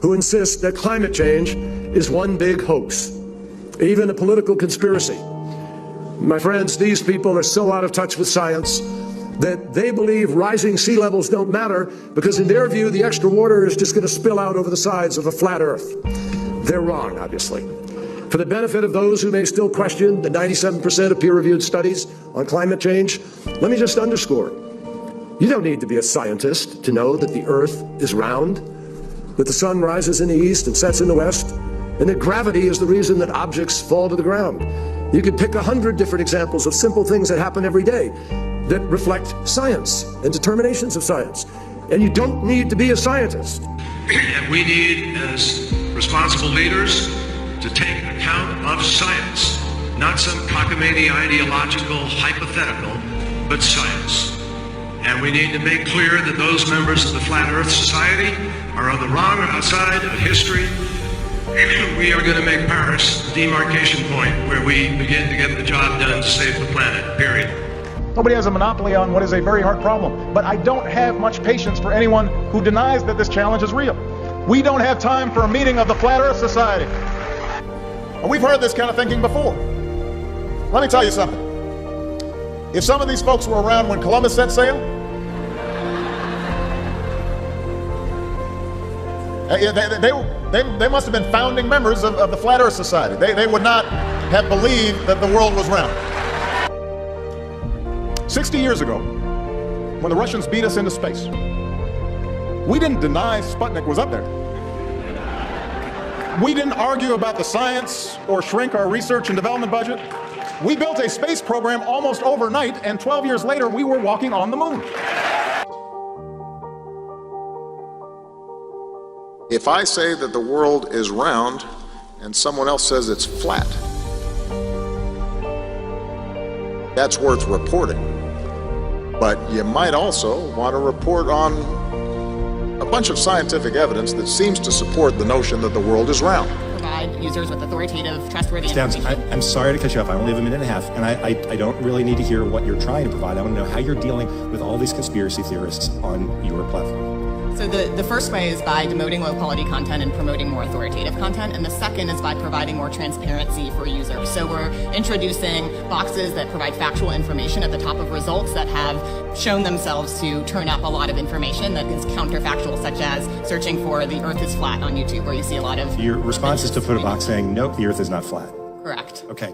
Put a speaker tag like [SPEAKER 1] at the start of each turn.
[SPEAKER 1] who insist that climate change is one big hoax, even a political conspiracy. My friends, these people are so out of touch with science that they believe rising sea levels don't matter because in their view, the extra water is just going to spill out over the sides of a flat Earth. They're wrong, obviously. For the benefit of those who may still question the 97% of peer-reviewed studies on climate change, let me just underscore, you don't need to be a scientist to know that the Earth is round, that the sun rises in the east and sets in the west, and that gravity is the reason that objects fall to the ground. You could pick 100 different examples of simple things that happen every day that reflect science and determinations of science. And you don't need to be a scientist.
[SPEAKER 2] And we need, as responsible leaders, to take account of science, not some cockamamie ideological hypothetical, but science. And we need to make clear that those members of the Flat Earth Society are on the wrong side of history. We are going to make Paris the demarcation point where we begin to get the job done to save the planet, period.
[SPEAKER 3] Nobody has a monopoly on what is a very hard problem, but I don't have much patience for anyone who denies that this challenge is real. We don't have time for a meeting of the Flat Earth Society. We've heard this kind of thinking before. Let me tell you something. If some of these folks were around when Columbus set sail, they must have been founding members of the Flat Earth Society. They would not have believed that the world was round. 60 years ago, when the Russians beat us into space, we didn't deny Sputnik was up there. We didn't argue about the science or shrink our research and development budget. We built a space program almost overnight, and 12 years later, we were walking on the moon.
[SPEAKER 4] If I say that the world is round and someone else says it's flat, that's worth reporting. But you might also want to report on a bunch of scientific evidence that seems to support the notion that the world is round.
[SPEAKER 5] Provide users with authoritative, trustworthy information.
[SPEAKER 6] I'm sorry to cut you off. I only have a minute and a half, and I don't really need to hear what you're trying to provide. I want to know how you're dealing with all these conspiracy theorists on your platform.
[SPEAKER 5] So the first way is by demoting low-quality content and promoting more authoritative content, and the second is by providing more transparency for users. So we're introducing boxes that provide factual information at the top of results that have shown themselves to turn up a lot of information that is counterfactual, such as searching for the Earth is flat on YouTube, where you see a lot of...
[SPEAKER 6] Your response is to put a box saying, nope, the Earth is not flat.
[SPEAKER 5] Correct.
[SPEAKER 6] Okay.